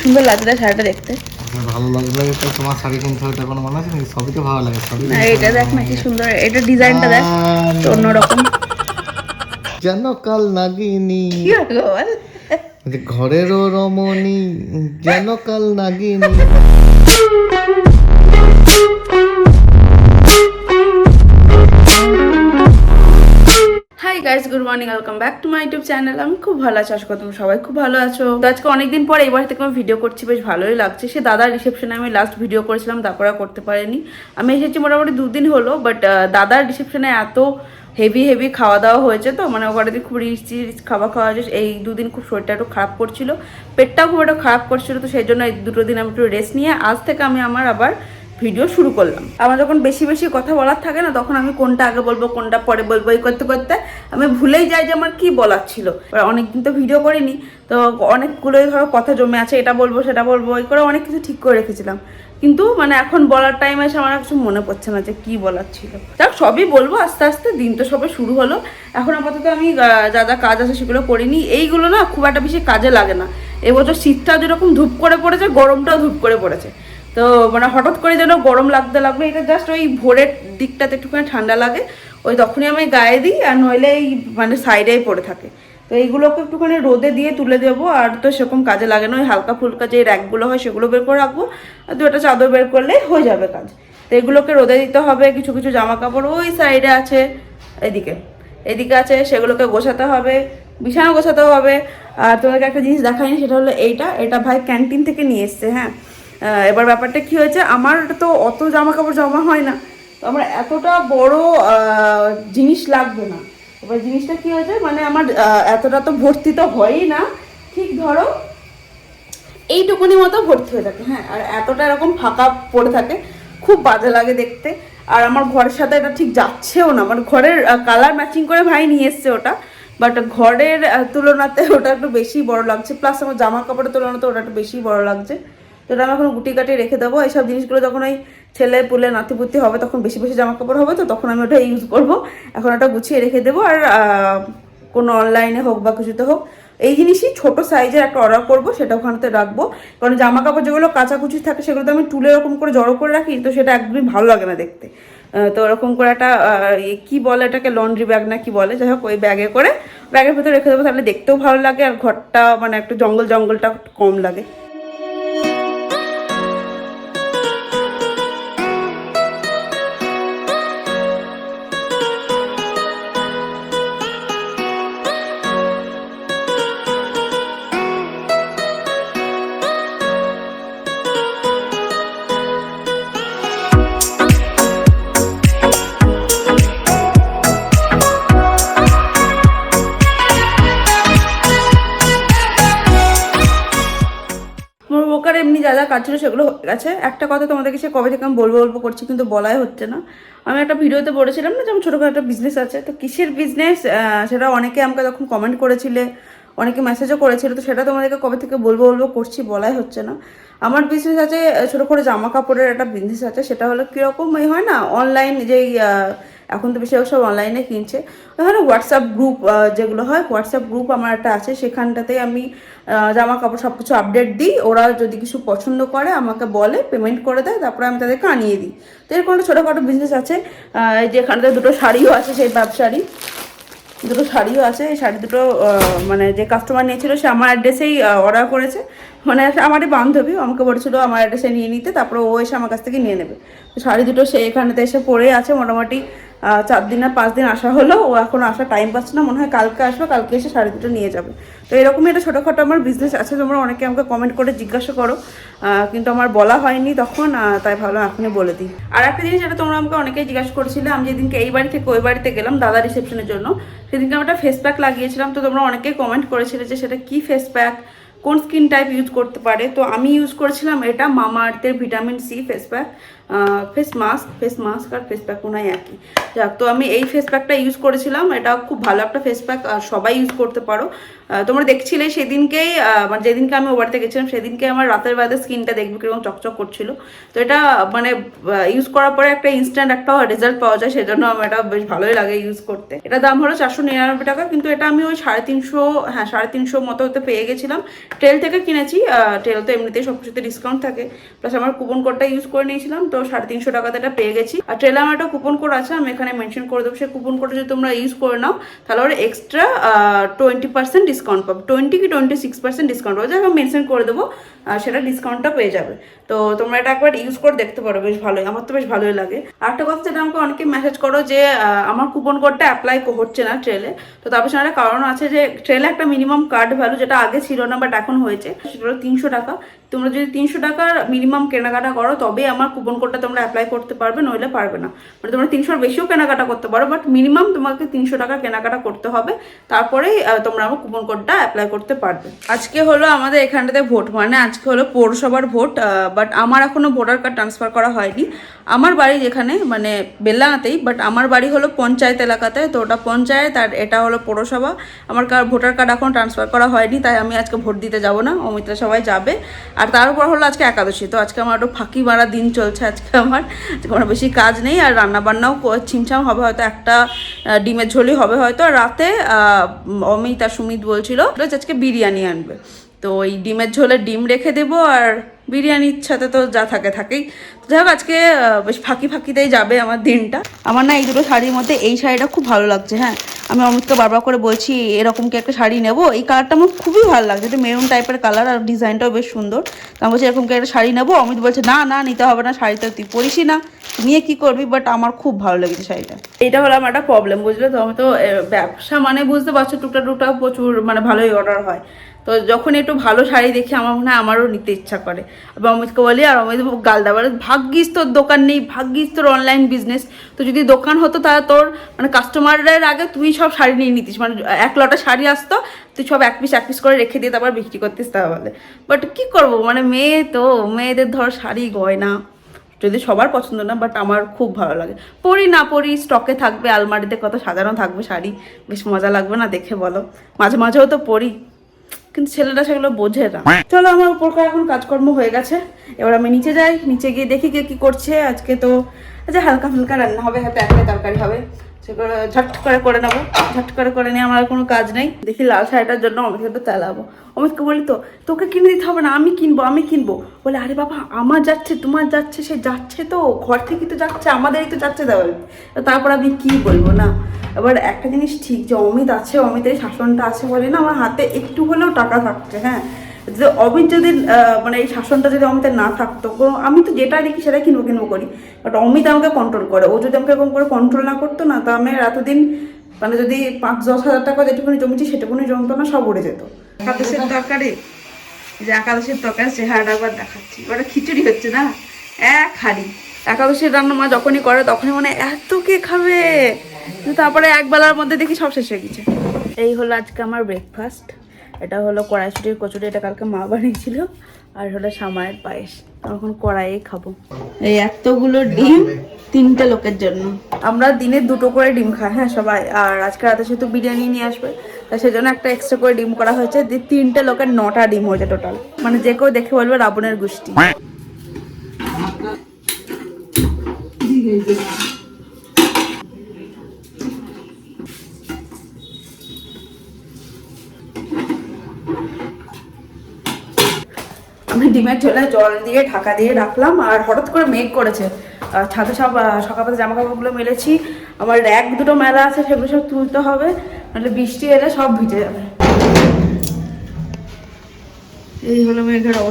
সুন্দর লাগছে শাড়িটা দেখতে। ভালো লাগে তো তোমার শাড়ি কিনতে হবে কোনো মনে আছে নাকি? সবই তো ভালো লাগে সবই। না এটা দেখ না কি সুন্দর, এটা ডিজাইনটা দেখ অন্যরকম। যেন কাল নাগিনী কি বল, ঘরেরও রমণী যেন কাল নাগিনী। Hi guys, good morning, welcome back to my YouTube channel. আমি খুব ভালো আছি, আশা করি তোমরা সবাই খুব ভালো আছো। তো আজকে অনেকদিন পর এবার থেকে আমি ভিডিও করছি, বেশ ভালোই লাগছে। সে দাদার রিসেপশনে আমি লাস্ট ভিডিও করেছিলাম, তারপরে করতে পারিনি। আমি এসেছি মোটামুটি 2 দিন হলো, বাট দাদার রিসেপশনে এত হেভি খাওয়া দাওয়া হয়েছে, তো মানে ওখানে খুব রিচ খাবার খাওয়া হয়েছে। এই 2 দিন খুব শরীরটা একটু খারাপ করছিল, পেটটাও খুব একটা খারাপ করছিল, তো সেই জন্য এই 2 দিন আমি একটু রেস্ট নিয়ে আজ থেকে আমি আমার আবার ভিডিও শুরু করলাম। আমার যখন বেশি কথা বলার থাকে না, তখন আমি কোনটা আগে বলবো কোনটা পরে বলবো, এই করতে করতে আমি ভুলেই যাই যে আমার কি বলার ছিল। অনেকদিন তো ভিডিও করিনি, তো অনেকগুলোই ধরো কথা জমে আছে, এটা বলবো সেটা বলবো, এই করে অনেক কিছু ঠিক করে রেখেছিলাম, কিন্তু মানে এখন বলার টাইম এসে আমার কিছু মনে পড়ছে না যে কি বলার ছিল। যাক, সবই বলবো আস্তে আস্তে, দিন তো সবে শুরু হলো। এখন আপাতত আমি যা যা কাজ আছে সেগুলো করিনি। এইগুলো না খুব একটা বেশি কাজে লাগে না। এবছর শীতটাও যেরকম ধূপ করে পড়েছে, গরমটাও ধূপ করে পড়েছে, তো মানে হঠাৎ করে যেন গরম লাগতে লাগলো। এটা জাস্ট ওই ভোরের দিকটাতে একটুখানি ঠান্ডা লাগে, ওই তখনই আমি গায়ে দিই, আর নইলে এই মানে সাইডেই পড়ে থাকে। তো এইগুলোকে একটুখানি রোদে দিয়ে তুলে দেবো, আর তো সেরকম কাজে লাগে না। ওই হালকা ফুলকা যে র্যাকগুলো হয় সেগুলো বের করে রাখবো, আর 2টা চাদর বের করলেই হয়ে যাবে কাজ। তো এগুলোকে রোদে দিতে হবে। কিছু কিছু জামা কাপড় ওই সাইডে আছে, এদিকে আছে, সেগুলোকে গোছাতে হবে, বিছানা গোছাতে হবে। আর তোমাকে একটা জিনিস দেখাইনি, সেটা হলো এটা ভাই ক্যান্টিন থেকে নিয়ে এসছে। হ্যাঁ, এবার ব্যাপারটা কি হয়েছে, আমার তো অত জামা কাপড় জমা হয় না, তো আমার এতটা বড় জিনিস লাগবে না। এবার জিনিসটা কি হয়েছে, মানে আমার এতটা তো ভর্তি তো হয়ই না, ঠিক ধরো এইটুকুনি মতো ভর্তি হয়ে থাকে। হ্যাঁ, আর এতটা এরকম ফাঁকা পড়ে থাকে, খুব বাজে লাগে দেখতে। আর আমার ঘরের সাথে এটা ঠিক যাচ্ছেও না। আমার ঘরের কালার ম্যাচিং করে ভাই নিয়ে এসছে ওটা, বাট ঘরের তুলনাতে ওটা একটু বেশি বড় লাগছে, প্লাস আমার জামা কাপড়ের তুলনাতে ওটা একটু বেশি বড় লাগছে। তো এটা আমি এখন গুটি কাটি রেখে দেবো। এইসব জিনিসগুলো যখন ওই ছেলে পুলে নাতিপুতি হবে, তখন বেশি জামা কাপড় হবে, তো তখন আমি ওটা ইউজ করবো। এখন ওটা গুছিয়ে রেখে দেবো। আর কোনো অনলাইনে হোক বা কিছুতে হোক, এই জিনিসই ছোট সাইজের একটা অর্ডার করবো, সেটা ওখানেতে রাখবো। কারণ জামা কাপড় যেগুলো কাচাকুচি থাকে সেগুলো তো আমি তুলে এরকম করে জড়ো করে রাখি, তো সেটা একদমই ভালো লাগে না দেখতে। তো ওরকম করে একটা কি বলে এটাকে, লন্ড্রি ব্যাগ না কি বলে, যাই হোক, ওই ব্যাগের ভেতরে রেখে দেবো, তাহলে দেখতেও ভালো লাগে, আর ঘরটা মানে একটু জঙ্গলটা কম লাগে। ওকার এমনি যা যা কাজ ছিল সেগুলো হয়ে গেছে। একটা কথা তোমাদেরকে সে কবে থেকে আমি বলবো করছি, কিন্তু বলাই হচ্ছে না। আমি একটা ভিডিওতে বলেছিলাম না, যেমন ছোটোখাটো একটা বিজনেস আছে, তো কিসের বিজনেস সেটা অনেকে আমাকে তখন কমেন্ট করেছিলে, অনেকে মেসেজও করেছিল, তো সেটা তোমাদেরকে কবে থেকে বলবো করছি, বলাই হচ্ছে না। আমার বিজনেস আছে, ছোটো করে জামা কাপড়ের একটা বিজনেস আছে। সেটা হলো কীরকম, এই হয় না অনলাইন, যেই এখন তো বেশিরভাগ সব অনলাইনে কিনছে, ওখানে হোয়াটসঅ্যাপ গ্রুপ যেগুলো হয়, হোয়াটসঅ্যাপ গ্রুপ আমার একটা আছে। সেখানটাতেই আমি জামা কাপড় সব কিছু আপডেট দিই। ওরা যদি কিছু পছন্দ করে আমাকে বলে, পেমেন্ট করে দেয়, তারপরে আমি তাদেরকে আনিয়ে দিই। তো এরকম একটা ছোটোখাটো বিজনেস আছে। যেখানটাতে 2টো শাড়িও আছে, সেই ব্যবসারই 2টো শাড়িও আছে। এই শাড়ি দুটো মানে যে কাস্টমার নিয়েছিল সে আমার অ্যাড্রেসেই অর্ডার করেছে, মানে আমারই বান্ধবী, আমাকে বলেছিল আমার অ্যাড্রেসে নিয়ে নিতে, তারপরে ও এসে আমার কাছ থেকে নিয়ে নেবে। তো শাড়ি দুটো সে এখানেতে এসে পরে আছে, মোটামুটি 4 দিন আর 5 দিন আসা হলো। ও এখন আসার টাইম পাচ্ছে না, মনে হয় কালকে আসবে, কালকে এসে শাড়ি দুটো নিয়ে যাবে। তো এরকমই একটা ছোটোখাটো আমার বিজনেস আছে। তোমরা অনেকে আমাকে কমেন্ট করে জিজ্ঞাসা করো, কিন্তু আমার বলা হয়নি তখন, তাই ভাবলাম এখনই বলে দিই। আর একটা জিনিস, যেটা তোমরা আমাকে অনেকেই জিজ্ঞাসা করেছিলে, আমি যেদিনকে এই বাড়ি থেকে ওই বাড়িতে গেলাম দাদা রিসেপশনের জন্য, সেদিনকে আমি একটা ফেস প্যাক লাগিয়েছিলাম। তো তোমরা অনেকেই কমেন্ট করেছিলে যে সেটা কি ফেস প্যাক, কোন স্কিন টাইপ ইউজ করতে পারে। তো আমি ইউজ করেছিলাম এটা মামাআর্থের vitamin C face pack, face mask আর ফেস প্যাক মনে হয় একই। যাক, তো আমি এই ফেস প্যাকটা ইউজ করেছিলাম। এটা খুব ভালো একটা ফেস প্যাক, আর সবাই ইউজ করতে পারো। তোমরা দেখছিলে সেদিনকেই, মানে যেদিনকে আমি ও বাড়িতে গেছিলাম সেদিনকে আমার রাতের বেলাতে স্কিনটা দেখবে কিরকম চকচক করছিল। তো এটা মানে ইউজ করার পরে একটা ইনস্ট্যান্ট একটা রেজাল্ট পাওয়া যায়, সেজন্য আমার এটা বেশ ভালোই লাগে ইউজ করতে। এটা দাম হলো 499 টাকা, কিন্তু এটা আমি ওই 350, 350 মতো হতে পেয়ে গেছিলাম। ট্রেল থেকে কিনেছি। ট্রেল তো এমনিতেই সব কিছুতে ডিসকাউন্ট থাকে, প্লাস আমার কুপন কোডটা ইউজ করে নিয়েছিলাম, তো 350 টাকাতে এটা পেয়ে গেছি। আর ট্রেলে আমার একটা কুপন কোড আছে, আমি এখানে মেনশন করে দেবো। সেই কুপন কোডটা যদি তোমরা ইউজ করে নাও তাহলে ওরা এক্সট্রা 20% ডিসকাউন্ট পাবে, 20 কি 26% ডিসকাউন্ট পাবে, যাই আমি মেনশন করে দেবো, সেটা ডিসকাউন্টটা পেয়ে যাবে। তো তোমরা এটা একবার ইউজ করে দেখতে পারো, বেশ ভালোই, আমার তো বেশ ভালোই লাগে। আর একটা কথা, যেটা আমাকে অনেকে মেসেজ করো যে আমার কুপন কোডটা অ্যাপ্লাই হচ্ছে না ট্রেলে, তো তার পেছনে একটা কারণ আছে যে ট্রেলে একটা মিনিমাম কার্ড ভ্যালু, যেটা আগে ছিল না বাট এখন হয়েছে, সেটা হলো 300 টাকা। তোমরা যদি 300 টাকার মিনিমাম কেনাকাটা করো তবেই আমার কুপন কোডটা তোমরা অ্যাপ্লাই করতে পারবে, নইলে পারবে না। মানে তোমরা 300-র বেশিও কেনাকাটা করতে পারো, বাট মিনিমাম তোমাকে 300 টাকা কেনাকাটা করতে হবে, তারপরেই তোমরা আমার কুপন কোডটা অ্যাপ্লাই করতে পারবে। আজকে হলো আমাদের এখানটাতে ভোট, মানে আজকে হলো পৌরসভার ভোট, বাট আমার এখনো ভোটার কার্ড ট্রান্সফার করা হয়নি। আমার বাড়ি যেখানে মানে বেল্লানাতেই, বাট আমার বাড়ি হলো পঞ্চায়েত এলাকাতে, তো ওটা পঞ্চায়েত আর এটা হলো পৌরসভা। আমার ভোটার কার্ড এখন ট্রান্সফার করা হয়নি, তাই আমি আজকে ভোট দিতে যাব না, অমিতরা সবাই যাবে। আর তার উপর হলো আজকে একাদশী, তো আজকে আমার একটু ফাঁকি মারা দিন চলছে আজকে আমার বেশি কাজ নেই। আর রান্নাবান্নাও ছিমছাম হবে, হয়তো একটা ডিমের ঝোলই হবে হয়তো। আর রাতে অমিত আর সুমিত বলছিল আজকে বিরিয়ানি আনবে, তো ওই ডিমের ঝোলে ডিম রেখে দেবো, আর বিরিয়ানির সাথে তো যা থাকে থাকেই। তো যাই হোক, আজকে বেশ ফাঁকি ফাঁকিতেই যাবে আমার দিনটা। আমার না এই দুটো শাড়ির মধ্যে এই শাড়িটা খুব ভালো লাগছে। হ্যাঁ, আমি অমিতকে বারবার করে বলছি এরকম কি একটা শাড়ি নেবো, এই কালারটা আমার খুবই ভালো লাগছে, এটা মেরুন টাইপের কালার আর ডিজাইনটাও বেশ সুন্দর। তো আমি বলছি এরকম কি একটা শাড়ি নেবো, অমিত বলছে না না নিতে হবে না, শাড়িটা তুই পরিসই না, নিয়ে কি করবি, বাট আমার খুব ভালো লেগেছে শাড়িটা। এটা হলো আমার একটা প্রবলেম, বুঝলে তো, আমি তো ব্যবসা মানে বুঝতে পারছো, টুকটাক টুকটাক প্রচুর মানে ভালোই অর্ডার হয়, তো যখন একটু ভালো শাড়ি দেখি আমার মনে হয় আমারও নিতে ইচ্ছা করে। আবার অমিতকে বলি, আর অমিত গালদা বলে ভাগ্যিস তোর দোকান নেই, ভাগ্যিস তোর অনলাইন বিজনেস, তো যদি দোকান হতো তাহলে তোর মানে কাস্টমারের আগে তুই সব শাড়ি নিয়ে নিতিস, মানে এক লটা শাড়ি আসতো, তুই সব এক পিস করে রেখে দিয়ে তারপর বিক্রি করতিস তাহলে। বাট কী করবো, মানে মেয়ে তো, মেয়েদের ধর শাড়ি গয়না যদি সবার পছন্দ না, বাট আমার খুব ভালো লাগে। পরি না পরি স্টকে থাকবে, আলমারিতে কত সাজানো থাকবে শাড়ি, বেশ মজা লাগবে না দেখে বলো? মাঝে মাঝেও তো পরি, কিন্তু ছেলেটা সেগুলো বোঝে না। চলো, আমার উপরকার এখন কাজকর্ম হয়ে গেছে, এবার আমি নিচে যাই, নিচে গিয়ে দেখি কে কি করছে। আজকে তো আচ্ছা হালকা ফুলকা রান্না হবে, হয়তো একটাই তরকারি হবে, সেগুলো ঝট করে নেবো, ঝট করে নিয়ে আমার কোনো কাজ নেই। দেখি লাল শাড়িটার জন্য অমিতকে একটু তেলাবো। অমিতকে বলি তো তোকে কিনে দিতে হবে না, আমি কিনবো। বলে আরে বাবা আমার যাচ্ছে, তোমার যাচ্ছে, সে যাচ্ছে তো ঘর থেকে তো যাচ্ছে, আমাদেরই তো যাচ্ছে তাহলে। তারপর আমি কি বলবো না। এবার একটা জিনিস ঠিক যে অমিত আছে, অমিতের শাসনটা আছে বলে না আমার হাতে একটু হলেও টাকা থাকছে। হ্যাঁ, যে অমিত যদি মানে এই শাসনটা যদি অমিতের না থাকতো, আমি তো যেটা দেখি সেটাই কিনবো করি, বাট অমিত আমাকে কন্ট্রোল করে। ও যদি আমাকে এরকম করে কন্ট্রোল না করতো না, তো আমি এতদিন মানে যদি 5-10 হাজার টাকা যেটুকুনি জমেছি সেটুকুনি জমতো না, সব উড়ে যেত। একাদশের তরকারি, যে একাদশের তরকারি চেহারাটা একবার দেখাচ্ছি, ওটা খিচুড়ি হচ্ছে না, এক হাঁড়ি। একাদশের রান্না মা যখনই করে তখনই মানে এত কে খাবে, তারপরে এক বেলার মধ্যে দেখি সব শেষ হয়ে গেছে। এই হলো আজকে আমার ব্রেকফাস্ট। এটা হলো কড়াইশুটির কচুরি, এটা কালকে মা বানিয়েছিল, আর হলো সামায়ের পায়েস। এখন কড়াইয়ে খাবো। এই এতগুলো ডিম 3টে লোকের জন্য। আমরা দিনে 2টো করে ডিম খাই, হ্যাঁ সবাই। আর আজকে রাতে সেহেতু বিরিয়ানি নিয়ে আসবে, তাই সেজন্য একটা এক্সট্রা করে ডিম করা হয়েছে। 3টে লোকের 9টা ডিম হয়েছে টোটাল, মানে যে কেউ দেখে বলবে রাবণের গোষ্ঠী। আমি ডিমের ঝোলে জল দিয়ে ঢাকা দিয়ে রাখলাম, আর হঠাৎ করে মেঘ করেছে, ছাদে সব সকালবেলা জামা কাপড়গুলো মেলেছি, আমার র্যাক 2টো মেলা আছে, সেগুলো সব তুলতে হবে, নাহলে বৃষ্টি এলে সব ভিজে যাবে। এই হলো মেঘের অবস্থা।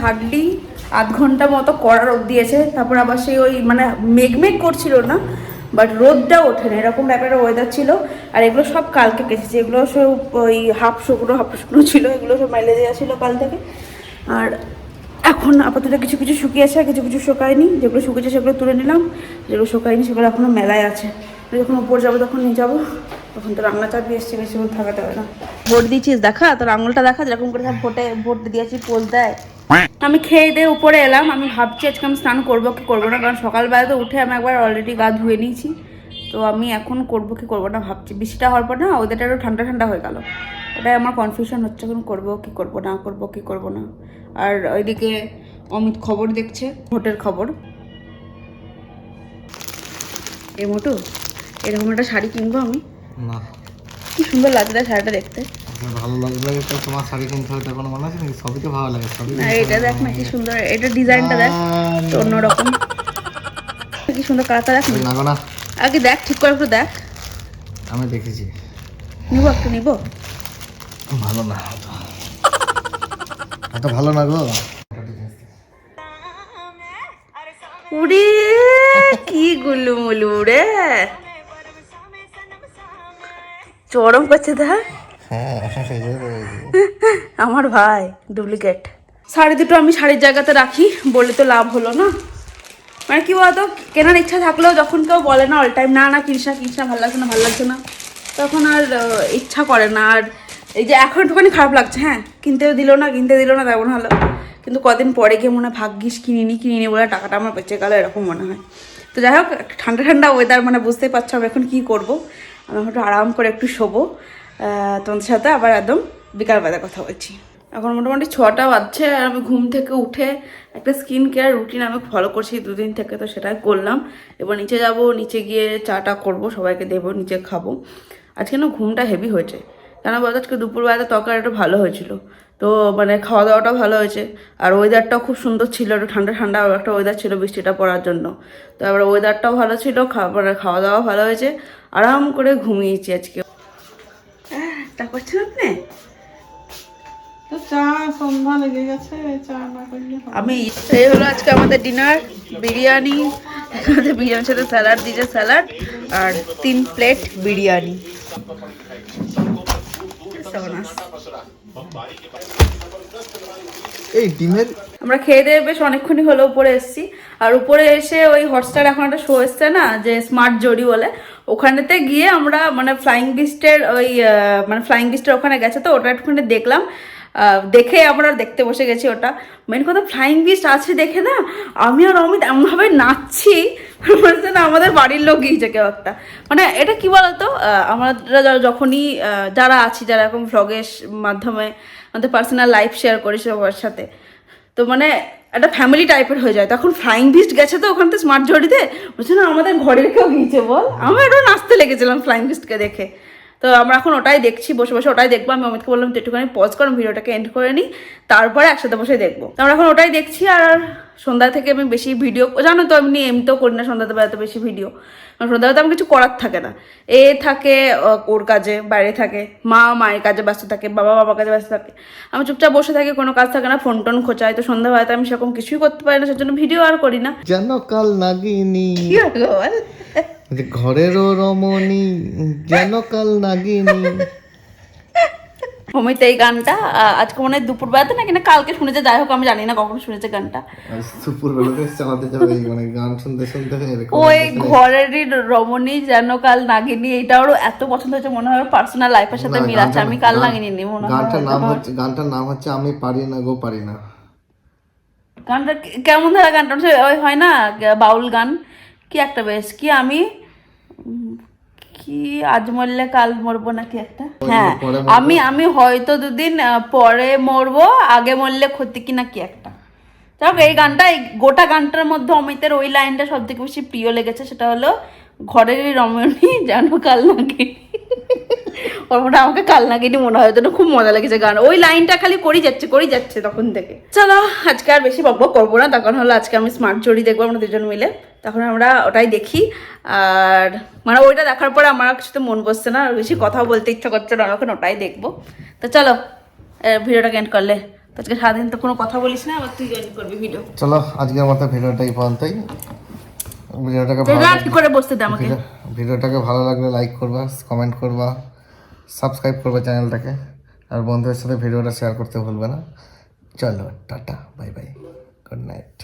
হার্ডলি আধ ঘন্টা মতো কড়া রোদ দিয়েছে, তারপর আবার সেই ওই মানে মেঘ করছিল না, বাট রোদটা ওঠে না, এরকম টাইপের ওয়েদার ছিল। আর এগুলো সব কালকে কেটেছি, এগুলো সব ওই হাফ শুকনো ছিল, এগুলো সব মেলে দেওয়া ছিল কাল থেকে। আর এখন আপাতত কিছু কিছু শুকিয়েছে, কিছু কিছু শুকায়নি। যেগুলো শুকিয়েছে সেগুলো তুলে নিলাম, যেগুলো শুকায়নি সেগুলো এখনও মেলায় আছে। যখন উপর যাবো তখন নিয়ে যাবো, তখন তো রান্না চাপিয়ে এসছে, বেশিক্ষণ থাকাতে হবে না। ভোট দিয়েছিস দেখা, তোর আঙুলটা দেখা, যেরকম করে ভোট দিয়েছি পোজ দেয়। আমি খেয়ে দিয়ে উপরে এলাম। আমি ভাবছি আজকে আমি স্নান করবো কি করবো না, কারণ সকালবেলা তো উঠে আমি একবার অলরেডি গা ধুয়ে নিয়েছি। তো আমি এখন করবো কি করবো না ভাবছি। বৃষ্টিটা হওয়ার পর না ওদেরটা একটু ঠান্ডা ঠান্ডা হয়ে গেল, ওটাই আমার কনফিউশন হচ্ছে এখন করবো কি করবো না, করবো কি করবো না। আর ওইদিকে অমিত খবর দেখছে, ভোটের খবর। এ মোটু, এরকম একটা শাড়ি কিনবো আমি। না, কি সুন্দর লাগছে না শাড়িটা দেখতে। ভালো লাগলে তো তোমার শাড়ি কিনতে হবে তার কোনো মানে আছে নাকি? সবই তো ভালো লাগে, সবই। না এটা দেখ না কি সুন্দর, এটা ডিজাইনটা দেখ তো অন্যরকম, কি সুন্দর কালারটা দেখ না। না, আগে দেখ ঠিক করে একটু দেখ। আমি দেখেছি, নিবো একটু নিবো। ভালো না, এত ভালো না গো। উড়ি কি গুলু মুলু রে, চরম করছে দেখ। হ্যাঁ, আমার ভাই ডুপ্লিকেট। শাড়ি দুটো আমি শাড়ির জায়গাতে রাখি, বলে তো লাভ হলো না। মানে কি বলতো, কেনার ইচ্ছা থাকলেও যখন কেউ বলে না অল টাইম না না কিনস না, ভালো লাগছে না ভালো লাগছে না, তখন আর ইচ্ছা করে না। আর এই যে এখন একটুখানি খারাপ লাগছে, হ্যাঁ কিনতে দিল না তেমন হলো, কিন্তু কদিন পরে গিয়ে মনে হয় ভাগ্যিস কিনিনি বলে টাকাটা আমার বেঁচে গেল, এরকম মনে হয়। তো যাই হোক, ঠান্ডা ঠান্ডা ওয়েদার, মানে বুঝতেই পারছো আমি এখন কী করবো। আমি একটু আরাম করে একটু শোবো, তোমাদের সাথে আবার একদম বিকালবেলা কথা বলছি। এখন মোটামুটি 6টা বাজছে, আর আমি ঘুম থেকে উঠে একটা স্কিন কেয়ার রুটিন আমি ফলো করছি 2 দিন থেকে, তো সেটাই করলাম। এবার নিচে যাব, নিচে গিয়ে চাটা করব, সবাইকে দেবো, নিচে খাবো। আজকে না ঘুমটা হেভি হয়েছে, কেন বলতো আজকে দুপুরবেলাতে তরকারিটা ভালো হয়েছিল, তো মানে খাওয়া দাওয়াটাও ভালো হয়েছে। আর ওয়েদারটাও খুব সুন্দর ছিল, একটু ঠান্ডা ঠান্ডা একটা ওয়েদার ছিল বৃষ্টিটা পড়ার জন্য। তো এবার ওয়েদারটাও ভালো ছিল, মানে খাওয়া দাওয়া ভালো হয়েছে, আরাম করে ঘুমিয়েছি আজকে। তা করছেন আপনি? তো চা সন্ধ্যা লেগে গেছে, চা না করলে হবে? আমি এই হলো আজকে আমাদের ডিনার, বিরিয়ানি, আমাদের বিরিয়ানির সাথে স্যালাড দিয়েছে, স্যালাড আর 3 প্লেট বিরিয়ানি। এই ডিমের আমরা খেয়ে দিয়ে বেশ অনেকক্ষণই হলো উপরে এসেছি। আর উপরে এসে ওই হটস্টার এখন একটা শো এসছে না, যে স্মার্ট জরি বলে, ওখানেতে গিয়ে আমরা মানে ফ্লাইং বিস্টের ওই মানে ফ্লাইং বিস্টের ওখানে গেছে, তো ওটা একটুখানি দেখলাম। দেখে আমরা দেখতে বসে গেছি। ওটা মেন কথা, ফ্লাইং বিস্ট আছে দেখে না আমি আর অমিত এমনভাবে নাচছি, বলছে না আমাদের বাড়ির লোক গিয়েছে কেউ একটা। মানে এটা কি বলতো, আমরা যখনই যারা আছি, যারা এখন ভ্লগের মাধ্যমে আমাদের পার্সোনাল লাইফ শেয়ার করি সবার সাথে, তো মানে একটা ফ্যামিলি টাইপের হয়ে যায়। তখন ফ্লাইং বিস্ট গেছে তো ওখান থেকে স্মার্ট জড়িতে, বলছে না আমাদের ঘরের কেউ গিয়েছে বল। আমি একটু নাচতে লেগেছিলাম ফ্লাইং বিস্টকে দেখে। তো আমরা এখন ওটাই দেখছি, বসে বসে ওটাই দেখবো। আমি অমিতকে বললাম তো একটুখানি পজ করো, ভিডিওটাকে এন্ড করে নিই, তারপরে একসাথে বসে দেখবো। তো আমরা এখন ওটাই দেখছি। আর সন্ধ্যা থেকে আমি বেশি ভিডিও, জানো তো এমনিতেও করি না সন্ধ্যাতে বেলাতে বেশি ভিডিও, কারণ সন্ধ্যাবেলাতে আমার কিছু করার থাকে না। এ থাকে ওর কাজে বাইরে থাকে, মায়ের কাজে ব্যস্ত থাকে, বাবার কাজে ব্যস্ত থাকে, আমি চুপচাপ বসে থাকি, কোনো কাজ থাকে না, ফোন টোন খোঁচাই। তো সন্ধ্যাবেলাতে আমি সেরকম কিছুই করতে পারি না, সেজন্য ভিডিও আর করি না। যেন কাল নাগিনী, কি হলো বল? ঘরেরও রমণী, যেন কাল নাগিনী। অমিত এই গানটা আজকে মনে হয় দুপুরবেলাতে নাকি না কালকে শুনেছে, যাই হোক আমি জানি না কখন শুনেছে গানটা। সুপুর বেলাতে চালাতে যাবে মানে গান শুনতে শুনতে এরকম। ওই ঘরেরই রমণী যেন কাল নাগিনী, এটা ওর এত পছন্দ হয়েছে, মনে হয় পার্সোনাল লাইফের সাথে মিল আছে। আমি কাল নাগিনী নি মনে হয়। গানটার নাম হচ্ছে আমি পারি না গো পারি না। গানটা কেমন ধারা গানটা, ওই হয় না বাউল গান, কি একটা বেশ, কি আমি কি আজ মরলে কাল মরবো নাকি একটা, হ্যাঁ আমি হয়তো 2 দিন পরে মরবো, আগে মরলে ক্ষতি কি না কি একটা। যাক এই গানটা, এই গোটা গানটার মধ্যে অমিতের ওই লাইনটা সব থেকে বেশি প্রিয় লেগেছে, সেটা হলো ঘরেরই রমণী যেন কাল নাগিনী। ওর মনে আমাকে কাল নাগিনী মনে হয়, যেন খুব মজা লেগেছে গান, ওই লাইনটা খালি করেই যাচ্ছে তখন থেকে। চলো আজকে আর বেশি বকবক করবো না, তখন হলো আজকে আমি স্মার্ট জড়ি দেখবো আমরা 2জন মিলে, তখন আমরা ওটাই দেখি। আর মানে ওইটা দেখার পরে আমার কিছুতে মন বসছে না, আর বেশি কথা বলতে ইচ্ছা করছে না, এখন ওটাই দেখবো। তো চলো ভিডিওটাকে এন্ড করলে, তো আজকে সারাদিন তো কোনো কথা বলিস না, আবার তুই এন্ড করবি ভিডিও। চলো আজকের মতো ভিডিওটাই পর্যন্তই। ভিডিওটাকে ভালো লাগলে লাইক করবা, কমেন্ট করবা, সাবস্ক্রাইব করবা চ্যানেলটাকে, আর বন্ধুদের সাথে ভিডিওটা শেয়ার করতে ভুলবে না। চলো tata, bye bye. Good night.